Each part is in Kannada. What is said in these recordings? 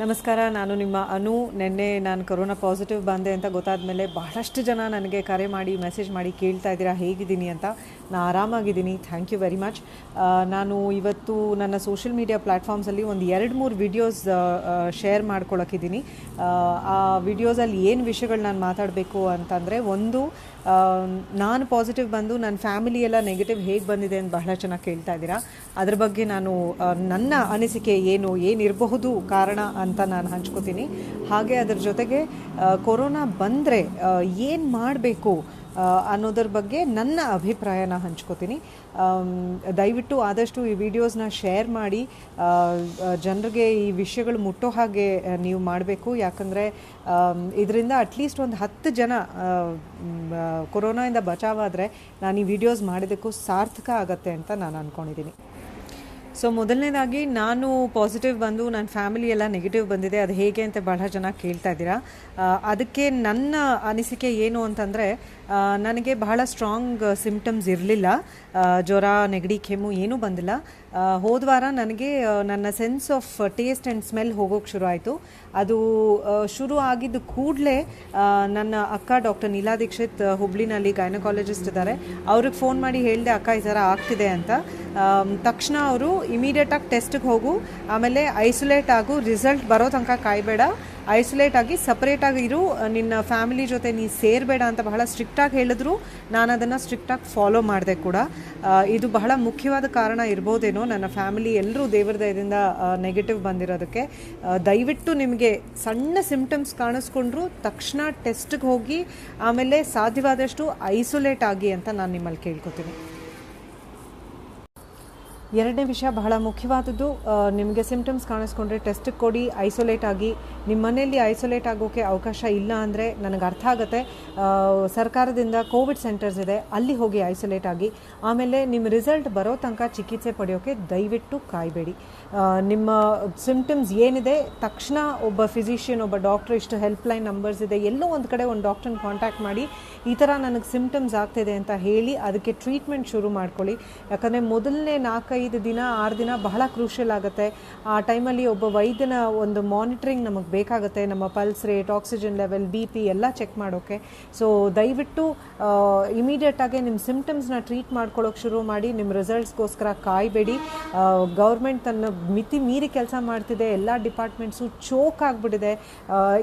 ನಮಸ್ಕಾರ, ನಾನು ನಿಮ್ಮ ಅನು. ನಿನ್ನೆ ನಾನು ಕೊರೋನಾ ಪಾಸಿಟಿವ್ ಬಂದೆ ಅಂತ ಗೊತ್ತಾದ ಮೇಲೆ ಬಹಳಷ್ಟು ಜನ ನನಗೆ ಕರೆ ಮಾಡಿ ಮೆಸೇಜ್ ಮಾಡಿ ಕೇಳ್ತಾ ಇದ್ದೀರಾ ಹೇಗಿದ್ದೀನಿ ಅಂತ. ನಾನು ಆರಾಮಾಗಿದ್ದೀನಿ, ಥ್ಯಾಂಕ್ ಯು ವೆರಿ ಮಚ್. ನಾನು ಇವತ್ತು ನನ್ನ ಸೋಷಿಯಲ್ ಮೀಡಿಯಾ ಪ್ಲ್ಯಾಟ್ಫಾರ್ಮ್ಸಲ್ಲಿ ಒಂದು 2-3 ವಿಡಿಯೋಸ್ ಶೇರ್ ಮಾಡ್ಕೊಳಕ್ಕಿದ್ದೀನಿ. ಆ ವಿಡಿಯೋಸಲ್ಲಿ ಏನು ವಿಷಯಗಳು ನಾನು ಮಾತಾಡಬೇಕು ಅಂತಂದರೆ, ಒಂದು, ನಾನು ಪಾಸಿಟಿವ್ ಬಂದು ನನ್ನ ಫ್ಯಾಮಿಲಿ ಎಲ್ಲ ನೆಗೆಟಿವ್ ಹೇಗೆ ಬಂದಿದೆ ಅಂತ ಬಹಳ ಚೆನ್ನಾಗಿ ಕೇಳ್ತಾ ಇದ್ದೀರಾ. ಅದ್ರ ಬಗ್ಗೆ ನಾನು ನನ್ನ ಅನಿಸಿಕೆ ಏನಿರಬಹುದು ಕಾರಣ ಅಂತ ನಾನು ಹಂಚ್ಕೋತೀನಿ. ಹಾಗೆ ಅದರ ಜೊತೆಗೆ ಕೊರೋನಾ ಬಂದರೆ ಏನು ಮಾಡಬೇಕು ಅನ್ನೋದ್ರ ಬಗ್ಗೆ ನನ್ನ ಅಭಿಪ್ರಾಯನ ಹಂಚ್ಕೋತೀನಿ. ದಯವಿಟ್ಟು ಆದಷ್ಟು ಈ ವಿಡಿಯೋಸ್ನ ಶೇರ್ ಮಾಡಿ ಜನರಿಗೆ ಈ ವಿಷಯಗಳು ಮುಟ್ಟೋ ಹಾಗೆ ನೀವು ಮಾಡಬೇಕು. ಯಾಕಂದರೆ ಇದರಿಂದ ಅಟ್ಲೀಸ್ಟ್ ಒಂದು 10 ಜನ ಕೊರೋನಾಯಿಂದ ಬಚಾವಾದರೆ ನಾನು ಈ ವಿಡಿಯೋಸ್ ಮಾಡಿದ್ದಕ್ಕೂ ಸಾರ್ಥಕ ಆಗತ್ತೆ ಅಂತ ನಾನು ಅಂದ್ಕೊಂಡಿದ್ದೀನಿ. ಸೊ ಮೊದಲನೇದಾಗಿ, ನಾನು ಪಾಸಿಟಿವ್ ಬಂದು ನನ್ನ ಫ್ಯಾಮಿಲಿ ಎಲ್ಲ ನೆಗೆಟಿವ್ ಬಂದಿದೆ, ಅದು ಹೇಗೆ ಅಂತ ಬಹಳ ಜನ ಕೇಳ್ತಾ ಇದ್ದೀರಾ. ಅದಕ್ಕೆ ನನ್ನ ಅನಿಸಿಕೆ ಏನು ಅಂತಂದರೆ, ನನಗೆ ಬಹಳ ಸ್ಟ್ರಾಂಗ್ ಸಿಮ್ಟಮ್ಸ್ ಇರಲಿಲ್ಲ. ಜ್ವರ, ನೆಗಡಿ, ಕೆಮ್ಮು ಏನೂ ಬಂದಿಲ್ಲ. ಹೋದ ವಾರ ನನಗೆ ನನ್ನ sense of taste and smell ಹೋಗೋಕ್ಕೆ ಶುರು ಆಯಿತು. ಅದು ಶುರು ಆಗಿದ್ದು ಕೂಡಲೇ ನನ್ನ ಅಕ್ಕ ಡಾಕ್ಟರ್ ನೀಲಾ ದೀಕ್ಷಿತ್ ಹುಬ್ಳಿನಲ್ಲಿ ಗೈನಕಾಲಜಿಸ್ಟ್ ಇದ್ದಾರೆ, ಅವ್ರಿಗೆ ಫೋನ್ ಮಾಡಿ ಹೇಳಿದೆ, ಅಕ್ಕ ಈ ಥರ ಆಗ್ತಿದೆ ಅಂತ. ತಕ್ಷಣ ಅವರು ಇಮಿಡಿಯೇಟಾಗಿ ಟೆಸ್ಟಿಗೆ ಹೋಗು, ಆಮೇಲೆ ಐಸೋಲೇಟ್ ಆಗು, ರಿಸಲ್ಟ್ ಬರೋ ತನಕ ಕಾಯಬೇಡ, ಐಸೋಲೇಟ್ ಆಗಿ ಸಪ್ರೇಟಾಗಿ ಇರು, ನಿನ್ನ ಫ್ಯಾಮಿಲಿ ಜೊತೆ ನೀ ಸೇರಬೇಡ ಅಂತ ಬಹಳ ಸ್ಟ್ರಿಕ್ಟಾಗಿ ಹೇಳಿದ್ರು. ನಾನು ಅದನ್ನು ಸ್ಟ್ರಿಕ್ಟಾಗಿ ಫಾಲೋ ಮಾಡಿದೆ ಕೂಡ. ಇದು ಬಹಳ ಮುಖ್ಯವಾದ ಕಾರಣ ಇರ್ಬೋದೇನೋ, ನನ್ನ ಫ್ಯಾಮಿಲಿ ಎಲ್ಲರೂ ದೇವರ ದಯದಿಂದ ನೆಗೆಟಿವ್ ಬಂದಿರೋದಕ್ಕೆ. ದಯವಿಟ್ಟು ನಿಮಗೆ ಸಣ್ಣ ಸಿಮ್ಟಮ್ಸ್ ಕಾಣಿಸ್ಕೊಂಡ್ರು ತಕ್ಷಣ ಟೆಸ್ಟಿಗೆ ಹೋಗಿ, ಆಮೇಲೆ ಸಾಧ್ಯವಾದಷ್ಟು ಐಸೋಲೇಟ್ ಆಗಿ ಅಂತ ನಾನು ನಿಮ್ಮಲ್ಲಿ ಕೇಳ್ಕೊತೀನಿ. ಎರಡನೇ ವಿಷಯ ಬಹಳ ಮುಖ್ಯವಾದದ್ದು, ನಿಮಗೆ ಸಿಮ್ಟಮ್ಸ್ ಕಾಣಿಸ್ಕೊಂಡ್ರೆ ಟೆಸ್ಟಿಗೆ ಕೊಡಿ, ಐಸೋಲೇಟ್ ಆಗಿ. ನಿಮ್ಮ ಮನೆಯಲ್ಲಿ ಐಸೋಲೇಟ್ ಆಗೋಕ್ಕೆ ಅವಕಾಶ ಇಲ್ಲ ಅಂದರೆ ನನಗೆ ಅರ್ಥ ಆಗುತ್ತೆ, ಸರ್ಕಾರದಿಂದ ಕೋವಿಡ್ ಸೆಂಟರ್ಸ್ ಇದೆ, ಅಲ್ಲಿ ಹೋಗಿ ಐಸೋಲೇಟ್ ಆಗಿ. ಆಮೇಲೆ ನಿಮ್ಮ ರಿಸಲ್ಟ್ ಬರೋ ತನಕ ಚಿಕಿತ್ಸೆ ಪಡೆಯೋಕ್ಕೆ ದಯವಿಟ್ಟು ಕಾಯಬೇಡಿ. ನಿಮ್ಮ ಸಿಮ್ಟಮ್ಸ್ ಏನಿದೆ ತಕ್ಷಣ ಒಬ್ಬ ಫಿಸಿಷಿಯನ್, ಒಬ್ಬ ಡಾಕ್ಟ್ರ್, ಇಷ್ಟು ಹೆಲ್ಪ್ಲೈನ್ ನಂಬರ್ಸ್ ಇದೆ, ಎಲ್ಲೋ ಒಂದು ಕಡೆ ಒಂದು ಡಾಕ್ಟ್ರನ್ನ ಕಾಂಟ್ಯಾಕ್ಟ್ ಮಾಡಿ ಈ ಥರ ನನಗೆ ಸಿಮ್ಟಮ್ಸ್ ಆಗ್ತಿದೆ ಅಂತ ಹೇಳಿ ಅದಕ್ಕೆ ಟ್ರೀಟ್ಮೆಂಟ್ ಶುರು ಮಾಡ್ಕೊಳ್ಳಿ. ಯಾಕಂದರೆ ಮೊದಲನೇ 4-5 ದಿನ 6 ದಿನ ಬಹಳ ಕ್ರೂಷಿಯಲ್ ಆಗುತ್ತೆ. ಆ ಟೈಮಲ್ಲಿ ಒಬ್ಬ ವೈದ್ಯನ ಒಂದು ಮಾನಿಟ್ರಿಂಗ್ ನಮಗೆ ಬೇಕಾಗುತ್ತೆ, ನಮ್ಮ pulse rate, oxygen level, BP ಎಲ್ಲ ಚೆಕ್ ಮಾಡೋಕ್ಕೆ. ಸೊ ದಯವಿಟ್ಟು ಇಮಿಡಿಯೇಟಾಗಿ ನಿಮ್ಮ ಸಿಮ್ಟಮ್ಸ್ನ ಟ್ರೀಟ್ ಮಾಡ್ಕೊಳ್ಳೋಕೆ ಶುರು ಮಾಡಿ. ನಿಮ್ಮ ರಿಸಲ್ಟ್ಸ್ಗೋಸ್ಕರ ಕಾಯಬೇಡಿ. ಗೌರ್ಮೆಂಟ್ ತನ್ನ ಮಿತಿ ಮೀರಿ ಕೆಲಸ ಮಾಡ್ತಿದೆ, ಎಲ್ಲ ಡಿಪಾರ್ಟ್ಮೆಂಟ್ಸು ಚೋಕ್ ಆಗಿಬಿಟ್ಟಿದೆ.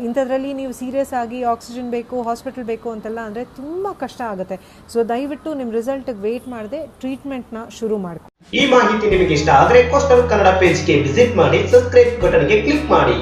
ಇಂಥದ್ರಲ್ಲಿ ನೀವು ಸೀರಿಯಸ್ ಆಗಿ ಆಕ್ಸಿಜನ್ ಬೇಕು, ಹಾಸ್ಪಿಟಲ್ ಬೇಕು ಅಂತೆಲ್ಲ ಅಂದರೆ ತುಂಬ ಕಷ್ಟ ಆಗುತ್ತೆ. ಸೊ ದಯವಿಟ್ಟು ನಿಮ್ಮ ರಿಸಲ್ಟ್ಗೆ ವೇಟ್ ಮಾಡದೆ ಟ್ರೀಟ್ಮೆಂಟ್ನ ಶುರು ಮಾಡ್ಕೊ. ಈ ಮಾಹಿತಿ ನಿಮಗೆ ಇಷ್ಟ ಆದರೆ ಕೋಸ್ಟಲ್ ಕನ್ನಡ ಪೇಜ್ಗೆ ವಿಸಿಟ್ ಮಾಡಿ, ಸಬ್ಸ್ಕ್ರೈಬ್ ಬಟನ್ಗೆ ಕ್ಲಿಕ್ ಮಾಡಿ.